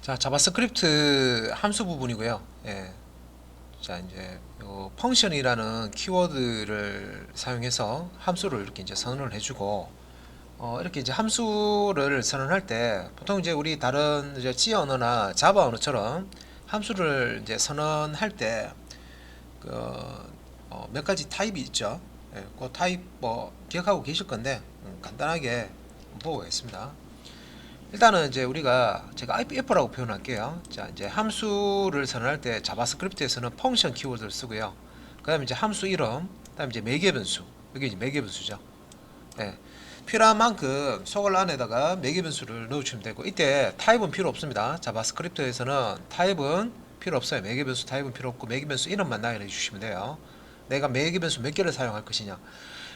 자, 자바스크립트 함수 부분이고요. 예. 자, 이제 요 펑션이라는 키워드를 사용해서 함수를 이렇게 이제 선언을 해주고, 이렇게 이제 함수를 선언할 때 보통 이제 우리 다른 이제 C 언어나 자바 언어처럼 함수를 이제 선언할 때 그, 몇 가지 타입이 있죠. 예, 그 타입 뭐 기억하고 계실 건데 간단하게 보고 가겠습니다. 일단은 이제 우리가 제가 IPF라고 표현할게요. 자, 이제 함수를 선언할 때 자바스크립트에서는 펑션 키워드를 쓰고요. 그다음에 이제 함수 이름, 그다음에 이제 매개 변수. 여기 이제 매개 변수죠. 예. 필요한 만큼 소글 안에다가 매개 변수를 넣어주시면 되고, 이때 타입은 필요 없습니다. 자바스크립트에서는 타입은 필요 없어요. 매개 변수 타입은 필요 없고 매개 변수 이름만 나열해 주시면 돼요. 내가 매개 변수 몇 개를 사용할 것이냐.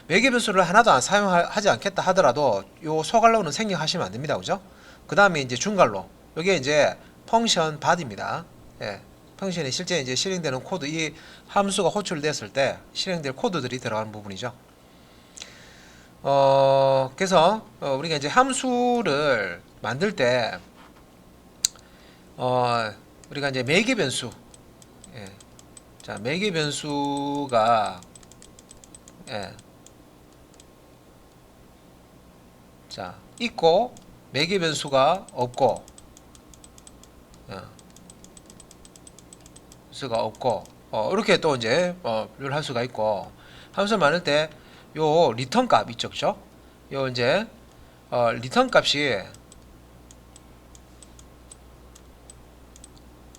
매개 변수를 하나도 안 사용하지 않겠다 하더라도 요 소갈로는 생략하시면 안 됩니다. 그죠? 그 다음에 이제 중괄로, 이게 이제 펑션 바디입니다. 예, 펑션이 실제 이제 실행되는 코드, 이 함수가 호출됐을 때 실행될 코드들이 들어가는 부분이죠. 그래서 우리가 이제 함수를 만들 때 우리가 이제 매개 변수, 예, 자, 매개 변수가, 예, 자, 있고 매개 변수가 없고, 수가 없고, 이렇게 또 이제 분류를 할 수가 있고, 함수 만들 때 요 리턴 값 있죠, 그죠? 요 이제 리턴 값이,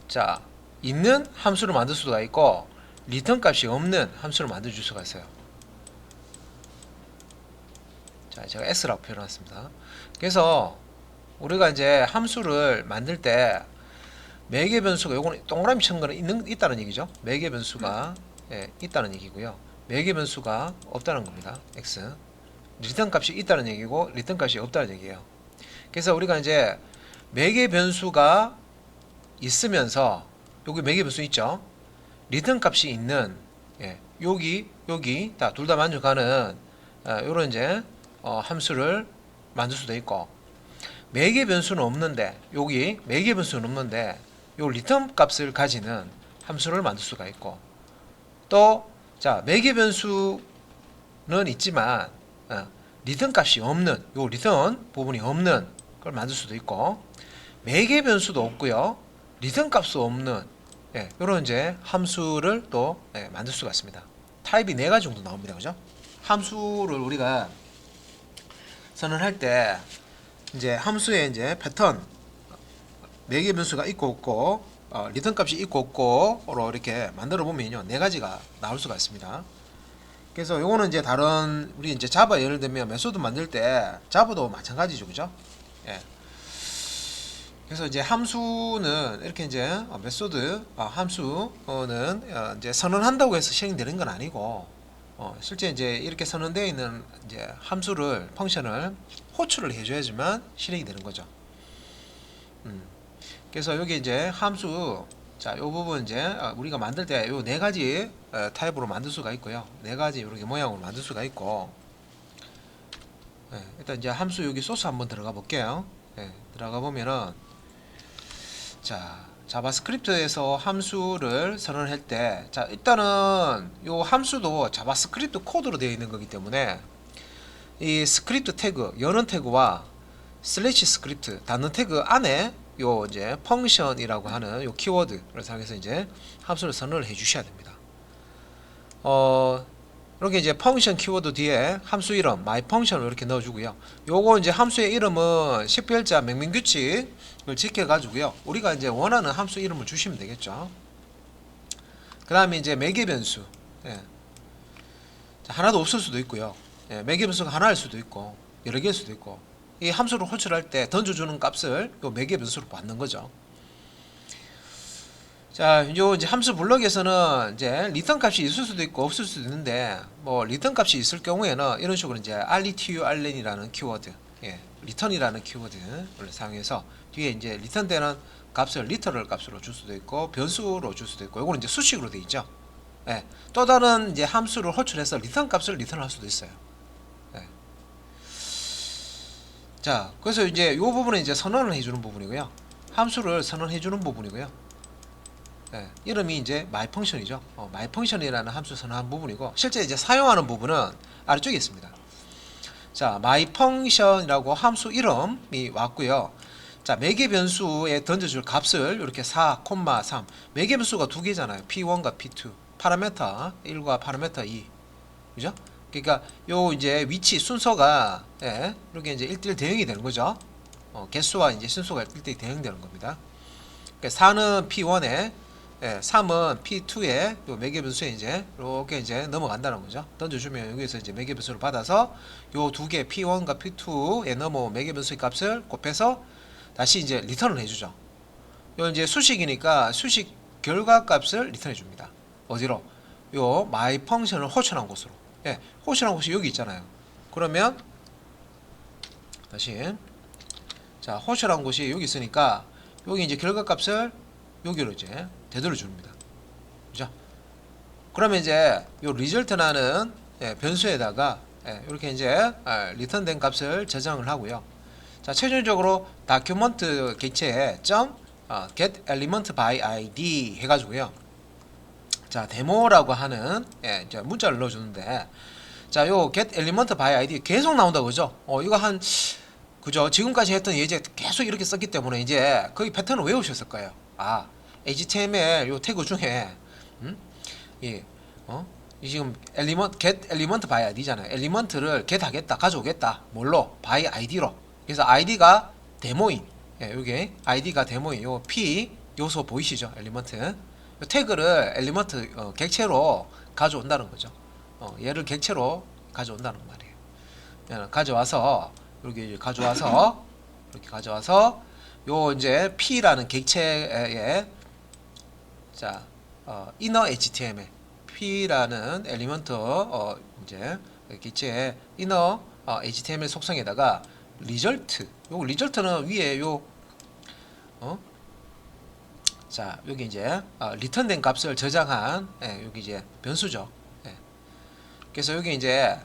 자, 있는 함수를 만들 수가 있고 리턴 값이 없는 함수를 만들 줄 수가 있어요. 자, 제가 S라고 표현했습니다. 그래서 우리가 이제 함수를 만들 때 매개 변수가, 요거는 동그라미 친 거는 있다는 얘기죠. 매개 변수가, 예, 있다는 얘기고요. 매개 변수가 없다는 겁니다. X. 리턴 값이 있다는 얘기고 리턴 값이 없다는 얘기예요. 그래서 우리가 이제 매개 변수가 있으면서, 여기 매개 변수 있죠. 리턴 값이 있는, 예, 여기 둘 다 만족하는 요런 이제 함수를 만들 수도 있고, 매개 변수는 없는데, 여기 매개 변수는 없는데 요 리턴 값을 가지는 함수를 만들 수가 있고, 또 자, 매개 변수는 있지만 리턴 값이 없는, 요 리턴 부분이 없는 걸 만들 수도 있고, 매개 변수도 없고요, 리턴 값도 없는, 예, 요런 이제 함수를 또, 예, 만들 수가 있습니다. 타입이 4가지 정도 나옵니다. 그죠? 함수를 우리가 선언할 때 이제 함수의 이제 패턴, 매개 변수가 있고 없고, 리턴 값이 있고 없고로 이렇게 만들어 보면요, 4가지가 나올 수가 있습니다. 그래서 요거는 이제 다른, 우리 이제 자바 예를 들면 메소드 만들 때 자바도 마찬가지죠. 그죠? 예. 그래서 이제 함수는 이렇게 이제 메소드, 함수는 이제 선언한다고 해서 실행되는 건 아니고, 실제 이제 이렇게 선언되어 있는 이제 함수를, 펑션을 호출을 해줘야지만 실행이 되는 거죠. 그래서 여기 이제 함수, 자, 요 부분 이제 우리가 만들 때 요 4가지 타입으로 만들 수가 있고요. 4가지 이렇게 모양으로 만들 수가 있고, 예, 일단 이제 함수 여기 소스 한번 들어가 볼게요. 예, 들어가 보면은, 자, 자바스크립트에서 함수를 선언할 때, 자, 일단은 요 함수도 자바스크립트 코드로 되어 있는 거기 때문에 이 스크립트 태그, 여는 태그와 슬래시 스크립트, 닫는 태그 안에 요 이제 펑션이라고 하는 요 키워드를 사용해서 이제 함수를 선언을 해 주셔야 됩니다. 이렇게 이제 펑션 키워드 뒤에 함수 이름 my function을 이렇게 넣어 주고요. 요거 이제 함수의 이름은 식별자 명명규칙을 지켜 가지고요, 우리가 이제 원하는 함수 이름을 주시면 되겠죠. 그 다음에 이제 매개 변수, 예, 하나도 없을 수도 있고요, 예, 매개 변수가 하나일 수도 있고 여러 개일 수도 있고, 이 함수를 호출할 때 던져주는 값을 요 매개 변수로 받는 거죠. 자, 요 이제 함수 블럭에서는 이제 리턴 값이 있을 수도 있고 없을 수도 있는데, 뭐 리턴 값이 있을 경우에는 이런 식으로 이제 return이라는 키워드, 예, 리턴이라는 키워드를 사용해서 뒤에 이제 리턴되는 값을 리터럴 값으로 줄 수도 있고 변수로 줄 수도 있고, 요거는 이제 수식으로 되어 있죠. 예, 또 다른 이제 함수를 호출해서 리턴 값을 리턴할 수도 있어요. 예. 자, 그래서 이제 이 부분은 이제 선언을 해주는 부분이고요. 함수를 선언해 주는 부분이고요. 예, 이름이 이제 myfunction이죠. myfunction이라는 함수 선언한 부분이고 실제 이제 사용하는 부분은 아래쪽에 있습니다. 자, myfunction이라고 함수 이름이 왔고요. 자, 매개 변수에 던져줄 값을 이렇게 4, 3. 매개 변수가 두 개잖아요. p1과 p2. 파라메터 1과 파라메터 2. 그죠? 그러니까 요 이제 위치 순서가 이렇게 이제 1대1 대응이 되는 거죠. 개수와 이제 순서가 1대1 대응되는 겁니다. 그러니까 4는 p1에 3은 p2에 요 매개 변수에 이제 이렇게 이제 넘어간다는 거죠. 던져주면 여기서 이제 매개 변수를 받아서 요 두 개 p1과 p2에 넘어온 매개 변수의 값을 곱해서 다시 이제 리턴을 해주죠. 요 이제 수식이니까 수식 결과 값을 리턴해 줍니다. 어디로? 요 myfunction을 호출한 곳으로. 호출한 곳이 여기 있잖아요. 그러면 다시 자, 호출한 곳이 여기 있으니까 여기 이제 결과 값을 여기로 이제 되돌려 줍니다. 그죠? 그러면 이제 요 result라는 변수에다가 이렇게 이제 리턴된 값을 저장을 하고요. 자, 최종적으로 다큐먼트 객체에 get element by id 해가지고요. 자, 데모라고 하는 이제 문자를 넣어주는데, 자, 요 get element by id 계속 나온다 그죠? 이거 한 그죠? 지금까지 했던 예제 계속 이렇게 썼기 때문에 이제 거의 패턴을 외우셨을 거예요. 아, HTML 요 태그 중에 이 지금 get element by id잖아요. 엘리먼트를 get 하겠다, 가져오겠다. 뭘로? by id로. 그래서 id가 데모인. 여기 id가 데모인. 요 p 요소 보이시죠? 엘리먼트. 요 태그를 엘리먼트 객체로 가져온다는 거죠. 얘를 객체로 가져온다는 말이에요. 가져와서 이렇게 가져와서 요 이제 p라는 객체에 자 inner html p라는 엘리먼트 이제 객체의 inner html 속성에다가 result 요 result는 위에 요 자 여기 이제 리턴된 값을 저장한 여기 이제 변수죠. 그래서 여기 이제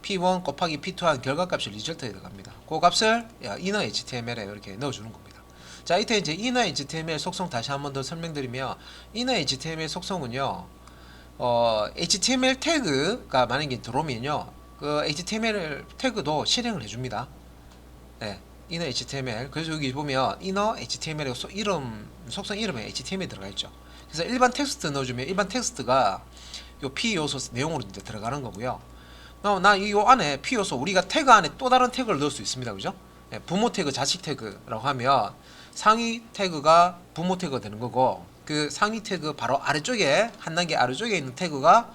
p1 곱하기 p2 한 결과값이 리절트에 들어갑니다. 그 값을 inner html에 이렇게 넣어주는 겁니다. 자, 이때 이제 inner html 속성 다시 한번 더 설명드리면 inner html 속성은요, html 태그가 만약에 들어오면요, 그 html 태그도 실행을 해줍니다. inner html. 그래서 여기 보면 inner html의 속성 이름에 html이 들어가 있죠. 그래서 일반 텍스트 넣어주면 일반 텍스트가 요 p 요소 내용으로 이제 들어가는 거고요. 나 이 안에 p 요소 우리가 태그 안에 또 다른 태그를 넣을 수 있습니다. 그죠? 부모 태그, 자식 태그라고 하면 상위 태그가 부모 태그가 되는 거고 그 상위 태그 바로 아래쪽에 한 단계 아래쪽에 있는 태그가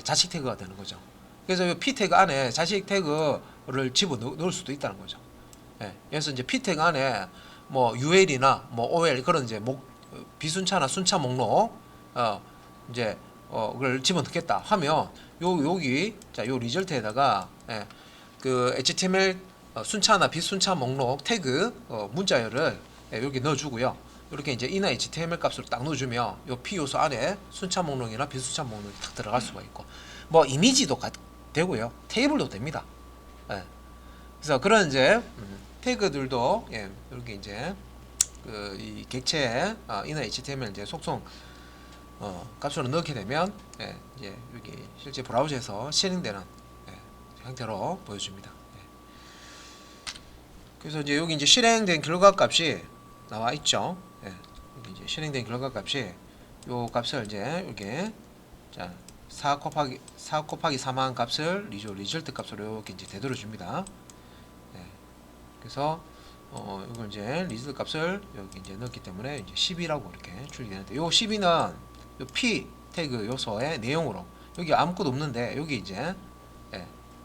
자식 태그가 되는 거죠. 그래서 이 p 태그 안에 자식 태그를 집어 넣을 수도 있다는 거죠. 그래서 이제 p 태그 안에 뭐 ul이나 뭐 ol 그런 이제 비순차나 순차 목록 이제 그걸 집어넣겠다 하면 여기 자 요 리절트에다가 그 HTML 순차나 비순차 목록 태그 문자열을 여기 넣어주고요. 이렇게 이제 inner HTML 값으로 딱 넣어주면 요 p 요소 안에 순차 목록이나 비순차 목록이 딱 들어갈 수가 있고 뭐 이미지도 되고요, 테이블도 됩니다. 그래서 그런 이제 태그들도 이렇게 이제 그 이 객체에 inner HTML 이제 속성 값으로 넣게 되면 이제 여기 실제 브라우저에서 실행되는 형태로 보여줍니다. 그래서 이제 여기 이제 실행된 결과 값이 나와 있죠. 여기 이제 실행된 결과 값이 요 값을 이제 이렇게 자 4 곱하기 4만 값을 리절트 값으로 이렇게 이제 되돌려 줍니다. 그래서 이걸 이제 리절트 값을 여기 이제 넣기 때문에 이제 10이라고 이렇게 출력되는데 요 12는 요 p 태그 요소의 내용으로 여기 아무것도 없는데 여기 이제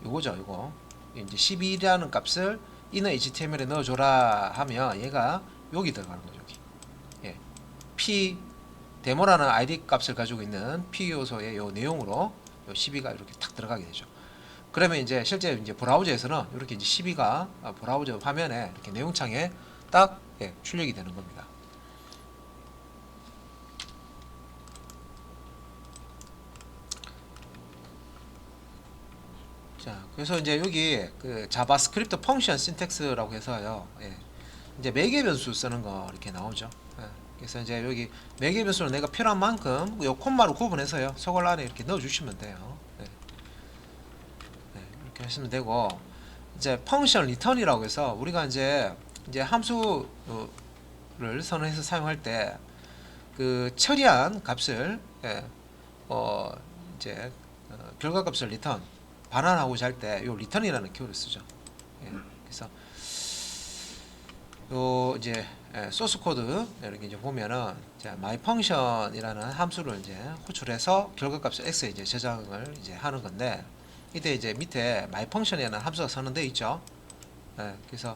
요거죠. 요거 이제 12라는 값을 inner html에 넣어줘라 하면 얘가 여기 들어가는 거죠. 여기 p 데모라는 id 값을 가지고 있는 p 요소의 요 내용으로 요 12가 이렇게 탁 들어가게 되죠. 그러면 이제 실제 이제 브라우저에서는 이렇게 이제 12가 브라우저 화면에 이렇게 내용창에 딱 출력이 되는 겁니다. 자, 그래서 이제 여기 그 자바스크립트 펑션 신텍스라고 해서요. 이제 매개 변수 쓰는 거 이렇게 나오죠. 예. 그래서 이제 여기 매개 변수는 내가 필요한 만큼 요 콤마로 구분해서요. 소걸 안에 이렇게 넣어 주시면 돼요. 예. 예, 이렇게 하시면 되고, 이제 펑션 리턴이라고 해서 우리가 이제 함수를 선언해서 사용할 때 그 처리한 값을, 예, 이제 결과값을 리턴 반환하고자 할 때 요 리턴이라는 키워드를 쓰죠. 예, 그래서 요 이제 소스 코드 이렇게 이제 보면은 my function이라는 함수를 이제 호출해서 결과값을 x에 이제 저장을 이제 하는 건데, 이때 이제 밑에 my function이라는 함수가 선언되어 있죠. 예, 그래서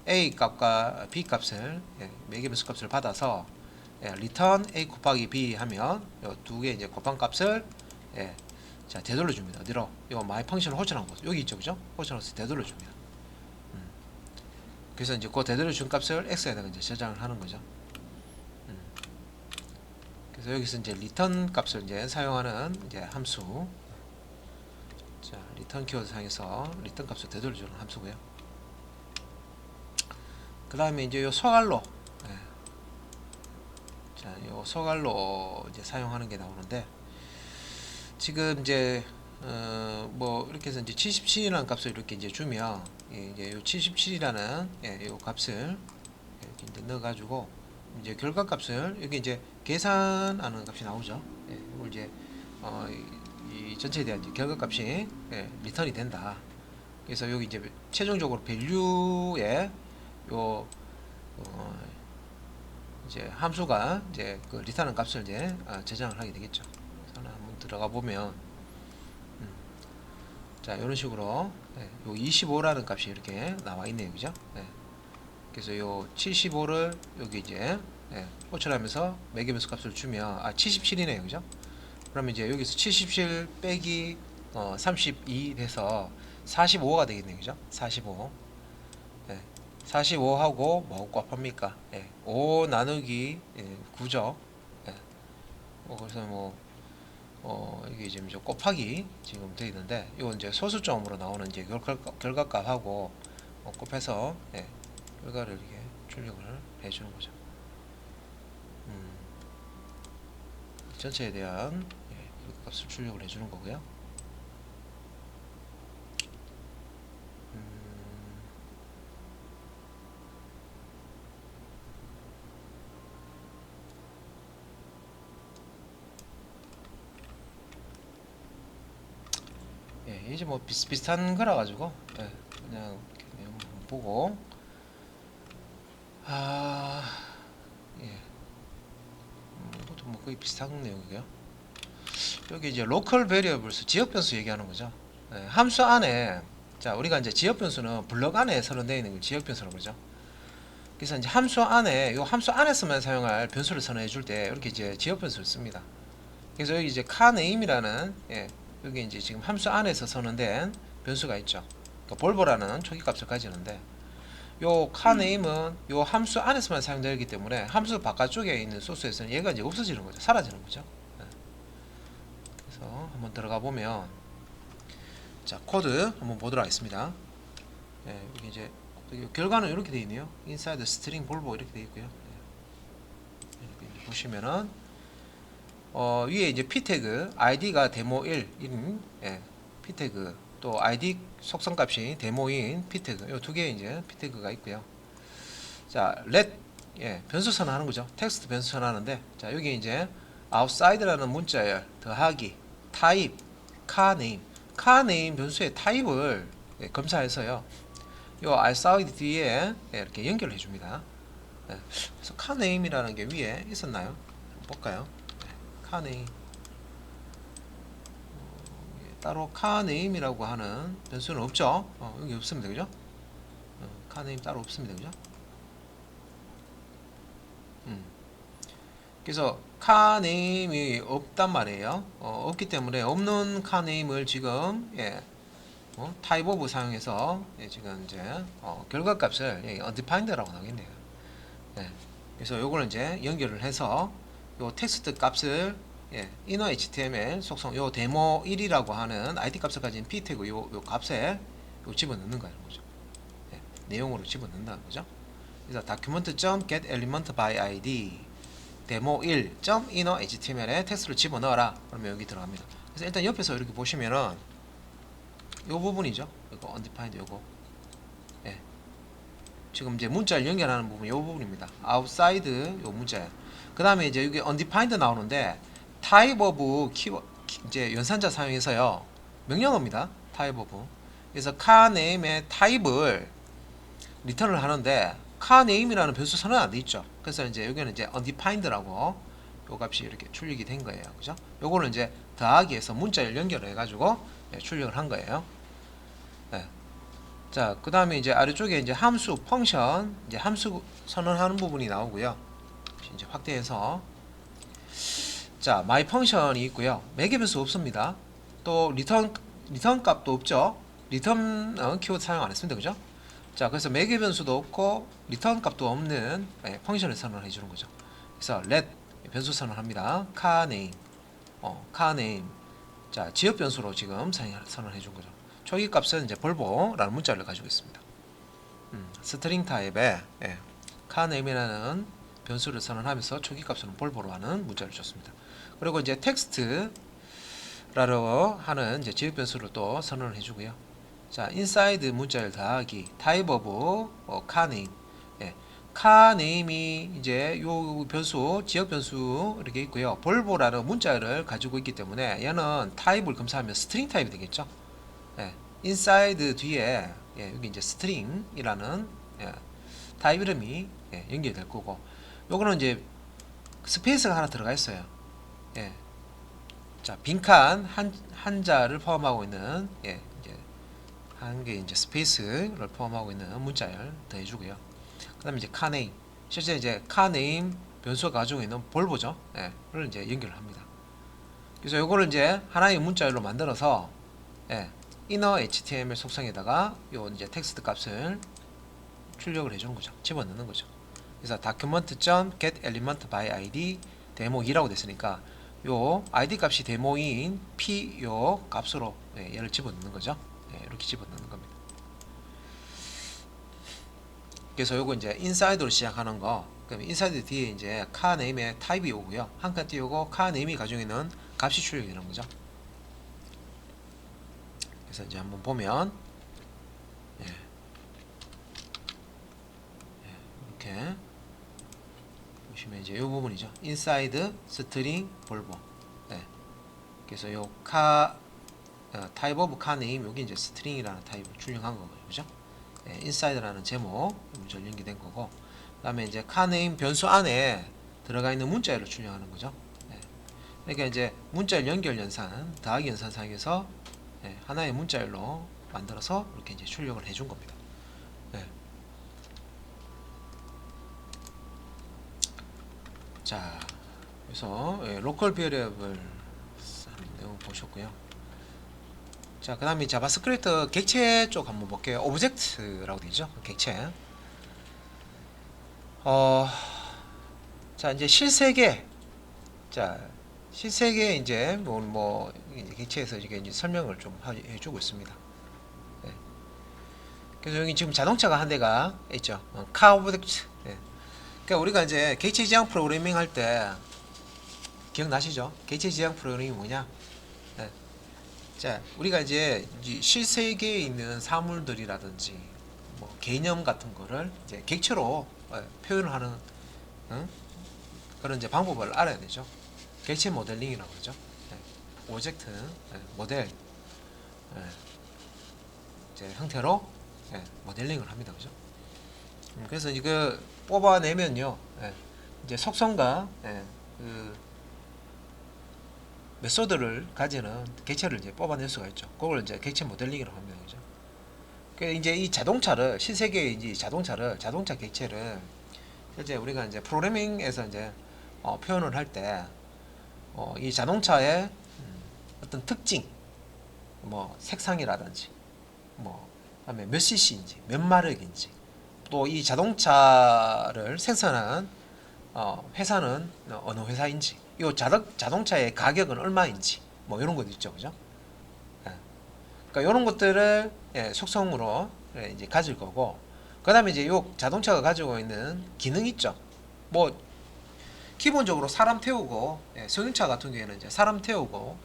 a 값과 b 값을, 매개 변수 값을 받아서 return a 곱하기 b 하면 요 두 개 이제 곱한 값을, 자, 되돌려 줍니다. 어디로? 요 my function을 호출한 곳 여기 있죠, 그죠? 호출해서 되돌려 줍니다. 그래서 이제 그 되돌려 준 값을 x에다가 이제 저장을 하는 거죠. 그래서 여기서 이제 return 값을 이제 사용하는 이제 함수. 자, return 키워드 사용해서 return 값을 되돌려 주는 함수고요. 그 다음에 이제 요 소갈로, 자, 요 소갈로 이제 사용하는 게 나오는데, 지금 이제 뭐 이렇게 해서 이제 77이라는 값을 이렇게 이제 주면, 이제 요 77이라는 요 값을 이렇게 이제 넣어가지고 이제 결과값을 여기 이제 계산하는 값이 나오죠. 이걸 이제 이 전체에 대한 이제 결과값이 리턴이 된다. 그래서 여기 이제 최종적으로 밸류에 요 이제 함수가 이제 그 리턴하는 값을 이제 저장을 하게 되겠죠. 그래서 한번 들어가 보면, 자, 이런 식으로 요 25라는 값이 이렇게 나와 있네요, 그죠? 그래서 요 75를 여기 이제 호출하면서 매개변수 값을 주면 77이네요, 그죠? 그러면 이제 여기서 77 빼기 32 돼서 45가 되겠네요, 그죠? 45. 45하고 뭐 곱합니까? 5 나누기 9죠. 그래서 뭐 이게 지금 곱하기 지금 되어 있는데, 이거 이제 소수점으로 나오는 이제 결과값하고 곱해서 결과를 이렇게 출력을 해주는 거죠. 전체에 대한 결과값을 출력을 해주는 거고요. 이제 뭐 비슷비슷한 거라 가지고 그냥 이렇게 내용 보고, 이것도 뭐 거의 비슷한 내용이고요. 여기 이제 local variables 지역 변수 얘기하는 거죠. 함수 안에, 자, 우리가 이제 지역 변수는 블럭 안에 선언되어 있는 걸 지역 변수라고 그러죠. 그래서 이제 함수 안에, 요 함수 안에서만 사용할 변수를 선언해 줄 때 이렇게 이제 지역 변수를 씁니다. 그래서 여기 이제 carname이라는, 여기 이제 지금 함수 안에서 선언된 변수가 있죠. 그러니까 볼보라는 초기값을 가지는데, 요 carname은 요 함수 안에서만 사용되기 때문에 함수 바깥쪽에 있는 소스에서는 얘가 이제 없어지는 거죠. 사라지는 거죠. 그래서 한번 들어가 보면, 자, 코드 한번 보도록 하겠습니다. 여기 이제 결과는 이렇게 되어 있네요. inside string 볼보 이렇게 되어 있고요. 이렇게 이제 보시면은 위에 이제 p 태그 id가 데모 1인 p 태그, 또 id 속성값이 데모인 p 태그, 요 두 개의 이제 p 태그가 있고요. 자, let 변수 선언하는 거죠. 텍스트 변수 선언하는데, 자, 여기 이제 outside라는 문자열 더하기 type carname 변수의 타입을 검사해서요, 요 outside 뒤에 이렇게 연결해 줍니다. 그래서 carname이라는 게 위에 있었나요? 한번 볼까요? carname, 따로 carname이라고 하는 변수는 없죠. 여기 없습니다, 그죠? carname 따로 없습니다, 그죠? 그래서 carname이 없단 말이에요. 없기 때문에 없는 carname을 지금 type of 사용해서 지금 이제 결과값을 undefined라고 나오겠네요. 그래서 요거는 이제 연결을 해서 요 텍스트 값을 inner html 속성 요 데모 1이라고 하는 id 값을 가진 p 태그 요 값에 집어넣는 거죠. 내용으로 집어넣는다는 거죠. 그래서 document.getElement by id 데모 1.inner html에 텍스트를 집어넣어라. 그러면 여기 들어갑니다. 그래서 일단 옆에서 이렇게 보시면은 요 부분이죠. 이거 undefined 요거. 예. 지금 이제 문자를 연결하는 부분 요 부분입니다. outside 요 문자예요. 그 다음에 이제 여기 undefined 나오는데 type of 이제 연산자 사용해서요. 명령어입니다. type of. 그래서 car name의 타입을 리턴을 하는데 car name이라는 변수 선언 안 돼 있죠. 그래서 이제 여기는 이제 undefined라고 요 값이 이렇게 출력이 된 거예요. 그죠? 요거는 이제 더하기 해서 문자를 연결해 가지고 출력을 한 거예요. 네. 자, 그 다음에 이제 아래쪽에 이제 함수, 펑션, 이제 함수 선언하는 부분이 나오고요. 이제 확대해서 자, my 펑션이 있고요. 매개 변수 없습니다. 또 리턴 값도 없죠. 리턴 키워드 사용 안 했습니다. 그죠? 자, 그래서 매개 변수도 없고 리턴 값도 없는 펑션을 선언해 주는 거죠. 그래서 let 변수 선언합니다. car name. car name. 자, 지역 변수로 지금 선언해 준 거죠. 초기 값은 이제 볼보라는 문자를 가지고 있습니다. 스트링 타입의 car name이라는 변수를 선언하면서 초기 값은 볼보로 하는 문자를 줬습니다. 그리고 이제 텍스트라고 하는 이제 지역 변수를 또 선언을 해주고요. 자, inside 문자열 더하기 type of car name. car name이 이제 요 변수 지역 변수 이렇게 있고요. 볼보라는 문자열을 가지고 있기 때문에 얘는 타입을 검사하면 스트링 타입이 되겠죠. inside 뒤에 여기 이제 string이라는 타입 이름이 연결될 거고, 요거는 이제 스페이스가 하나 들어가 있어요. 자, 빈칸 한자를 포함하고 있는 이제 한 개 이제 스페이스를 포함하고 있는 문자열 더해주고요. 그다음에 이제 car name, 실제 이제 car name 변수가 가지고 있는 볼보죠. 를 이제 연결을 합니다. 그래서 요거를 이제 하나의 문자열로 만들어서 inner html 속성에다가 요 이제 텍스트 값을 출력을 해주는 거죠. 집어넣는 거죠. 그래서 document.getElement by id 데모 2라고 됐으니까 요 id 값이 데모인 p 요 값으로 얘를 집어넣는 거죠. 이렇게 집어넣는 겁니다. 그래서 요거 이제 inside로 시작하는 거, 그럼 inside 뒤에 이제 car name의 타입이 오고요. 한 칸 띄우고 car name이 가지고 있는 값이 출력이 되는 거죠. 그래서 이제 한번 보면 이렇게 보시면 이제 이 부분이죠. inside string 볼보. 그래서 요 type of car name 여기 이제 string이라는 타입을 출력한 거고요. 그죠? inside라는 제목 문자로 연결된 거고, 그다음에 이제 car name 변수 안에 들어가 있는 문자열을 출력하는 거죠. 그러니까 이제 문자열 연결 연산, 더하기 연산 사용해서 하나의 문자열로 만들어서 이렇게 이제 출력을 해준 겁니다. 자, 그래서 로컬 베리어블 내용 보셨고요. 자, 그 다음에 자바스크립트 객체 쪽 한번 볼게요. 오브젝트라고 되죠. 객체. 자, 이제 실세계. 자, 실세계 이제 객체에서 이제 설명을 좀 해주고 있습니다. 그래서 여기 지금 자동차가 한 대가 있죠. 카 오브젝트. 그러니까 우리가 이제 객체 지향 프로그래밍 할 때 기억나시죠? 객체 지향 프로그래밍이 뭐냐? 자, 우리가 이제 실세계에 있는 사물들이라든지 뭐 개념 같은 거를 이제 객체로 표현을 하는 그런 이제 방법을 알아야 되죠. 객체 모델링이라고 그러죠. 오브젝트 모델 이제 형태로 모델링을 합니다. 그죠? 그래서 이거 뽑아내면요, 이제 속성과 그 메소드를 가지는 객체를 이제 뽑아낼 수가 있죠. 그걸 이제 객체 모델링이라고 합니다. 그죠? 그 이제 이 자동차를 신세계의 이제 자동차 객체를 실제 우리가 이제 프로그래밍에서 이제 표현을 할 때 이 자동차의 어떤 특징, 뭐 색상이라든지, 뭐 그다음에 몇 cc인지, 몇 마력인지, 또 이 자동차를 생산한 회사는 어느 회사인지, 이 자동차의 가격은 얼마인지, 뭐 이런 것도 있죠, 그죠? 그러니까 이런 것들을 속성으로 이제 가질 거고, 그다음에 이제 요 자동차가 가지고 있는 기능 있죠. 뭐 기본적으로 사람 태우고, 예, 승용차 같은 경우에는 이제 사람 태우고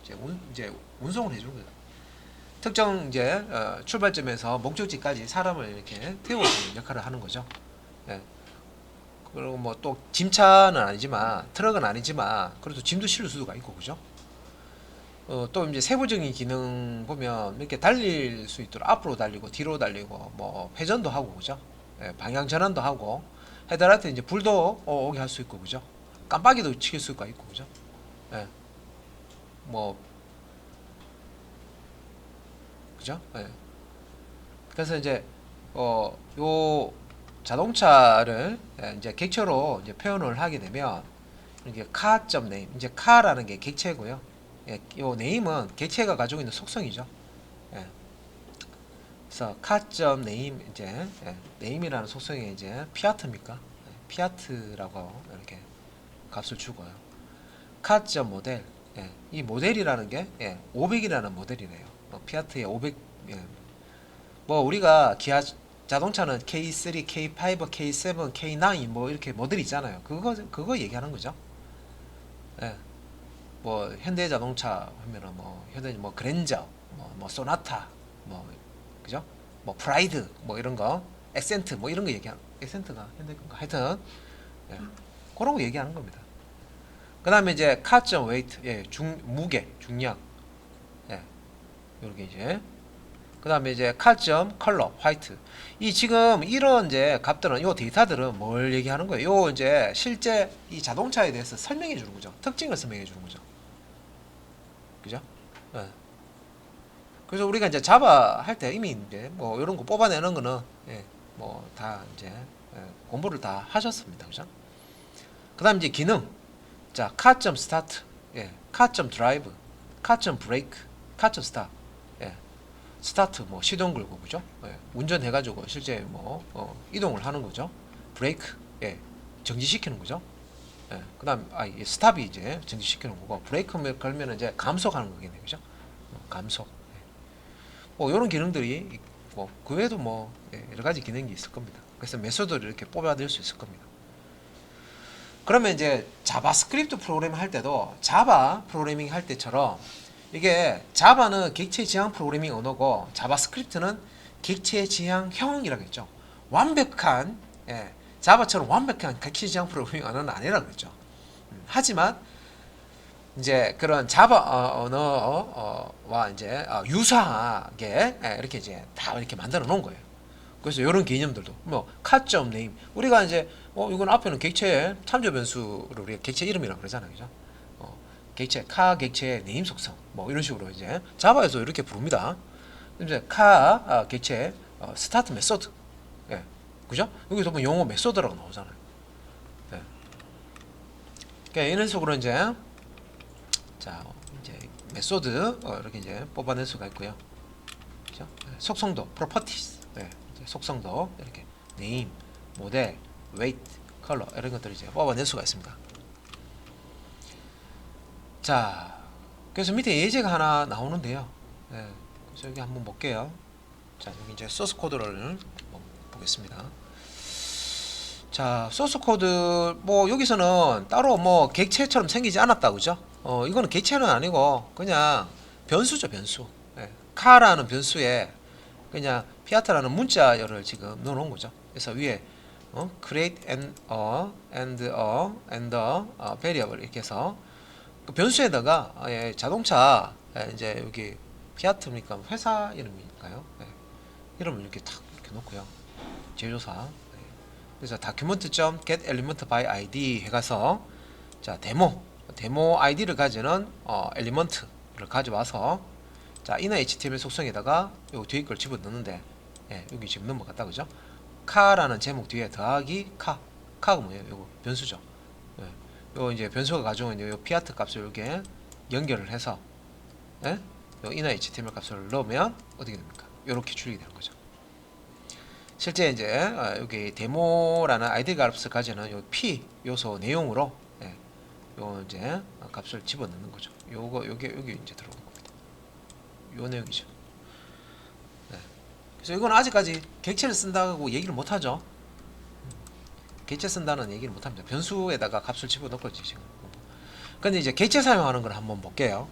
이제 운송을 해주는 거예요. 특정 이제 출발점에서 목적지까지 사람을 이렇게 태워주는 역할을 하는 거죠. 예. 그리고 뭐 또 짐차는 아니지만 트럭은 아니지만 그래도 짐도 실을 수가 있고 그죠? 또 이제 세부적인 기능 보면 이렇게 달릴 수 있도록 앞으로 달리고 뒤로 달리고 뭐 회전도 하고 그죠? 예, 방향 전환도 하고 헤드라이트 이제 불도 오게 할 수 있고 그죠? 깜빡이도 칠 수가 있고 그죠? 예, 뭐 그죠? 예. 그래서 이제 요 자동차를 이제 객체로 이제 표현을 하게 되면 이게 카.네임 이제 카라는 게 객체고요. 예, 요 네임은 객체가 가지고 있는 속성이죠. 예. 그래서 카.네임 이제 네임이라는 속성이 이제 피아트입니까? 예, 피아트라고 이렇게 값을 주고요. 카.모델 예, 이 모델이라는 게 500이라는 모델이래요. 피아트의 500 예, 뭐 우리가 기아 자동차는 K3, K5, K7, K9 뭐 이렇게 모델이 있잖아요. 그거 얘기하는 거죠. 예. 뭐 현대자동차 하면은 뭐 현대 뭐 그랜저, 뭐 소나타, 뭐 그죠? 뭐 프라이드 뭐 이런 거, 액센트 뭐 이런 거 얘기하는 액센트가 현대 건가? 하여튼 예. 그런 거 얘기하는 겁니다. 그다음에 이제 카점 웨이트 예, 무게, 중량 예. 이렇게 이제 그다음에 이제 칼점 컬러 화이트 이 지금 이런 이제 값들은 요 데이터들은 뭘 얘기하는 거예요? 요 이제 실제 이 자동차에 대해서 설명해 주는 거죠. 특징을 설명해 주는 거죠. 그죠? 예. 그래서 우리가 이제 자바 할 때 이미 이제 뭐 이런 거 뽑아내는 거는 예, 뭐 다 이제 공부를 다 하셨습니다. 그죠? 그다음 이제 기능 자 카점 스타트 예, 카점 드라이브 카점 브레이크 카점 스탑 예. 스타트 뭐 시동 걸고 그죠? 예, 운전해 가지고 실제 뭐 이동을 하는 거죠. 브레이크 예, 정지시키는 거죠. 예, 그다음 스탑이 이제 정지시키는 거고 브레이크 걸면 이제 감속하는 거겠네요. 그죠? 감속. 뭐 이런 기능들이 뭐그 외에도 뭐 여러 가지 기능이 있을 겁니다. 그래서 메소드를 이렇게 뽑아낼 수 있을 겁니다. 그러면 이제 자바스크립트 프로그램 할 때도 자바 프로그래밍 할 때처럼 이게 자바는 객체 지향 프로그래밍 언어고 자바스크립트는 객체 지향형이라고 했죠. 완벽한 자바처럼 완벽한 객체 지향 프로그래밍 언어는 아니라고 했죠. 하지만 이제 그런 자바 언어와 이제 유사하게 이렇게 이제 다 이렇게 만들어 놓은 거예요. 그래서 이런 개념들도 뭐 카점 네임 우리가 이제 이건 앞에는 객체 참조 변수를 우리가 객체 이름이라고 그러잖아요, 그죠? 객체 카 객체의 네임 속성 뭐 이런 식으로 이제 자바에서 이렇게 부릅니다. 이제 카 객체 스타트 메소드 예, 그죠? 여기서 보면 용어 메소드라고 나오잖아요. 예. 그러니까 이런 식으로 이제 자 이제 메소드 이렇게 이제 뽑아낼 수가 있고요. 그죠? 속성도 properties 이제 속성도 이렇게 name, 모델, weight, color 이런 것들을 이제 뽑아낼 수가 있습니다. 자, 그래서 밑에 예제가 하나 나오는데요. 그래서 여기 한번 볼게요. 자, 여기 이제 소스 코드를 한번 보겠습니다. 자, 소스 코드 뭐 여기서는 따로 뭐 객체처럼 생기지 않았다, 그죠? 이거는 객체는 아니고 그냥 변수죠, 변수. 카라는 변수에 그냥 피아트라는 문자열을 지금 넣어놓은 거죠. 그래서 위에 create and a variable 이렇게 해서 그 변수에다가 자동차 이제 여기 피아트니까 회사 이름일까요? 이름을 이렇게 탁 이렇게 놓고요. 제조사. 그래서 document.get element by id 해가서 자 데모 아이디를 가지는 엘리먼트를 가져와서 자 inner HTML 속성에다가 요 뒤에 걸 집어넣는데 여기 지금 넘어갔다 그죠? 카라는 제목 뒤에 더하기 카가 뭐예요? 요거 변수죠. 요 이제 변수가 가지고 있는 요 피아트 값을 이렇게 연결을 해서 요 inner HTML 값을 넣으면 어떻게 됩니까? 요렇게 출력이 되는 거죠. 실제 이제 여기 데모라는 아이디 값을 가지는 요 p 요소 내용으로 요 이제 값을 집어넣는 거죠. 요게 여기 이제 들어오는 겁니다. 요 내용이죠. 그래서 이건 아직까지 객체를 쓴다고 얘기를 못하죠. 객체 쓴다는 얘기를 못합니다. 변수에다가 값을 집어넣고 지금. 근데 이제 객체 사용하는 걸 한번 볼게요.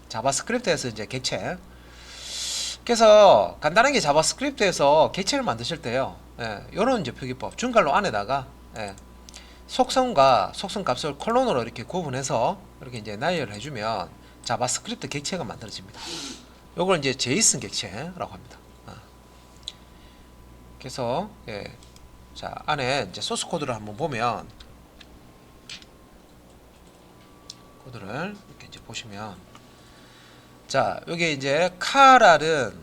자바스크립트에서 이제 객체. 그래서 간단하게 자바스크립트에서 객체를 만드실 때요. 요런 이제 표기법 준갈로 안에다가 속성과 속성 값을 콜론으로 이렇게 구분해서 이렇게 이제 나열을 해주면 자바스크립트 객체가 만들어집니다. 요걸 이제 제이슨 객체라고 합니다. 그래서 자 안에 이제 소스 코드를 한번 보면 코드를 이렇게 이제 보시면 자 여기 이제 카랄은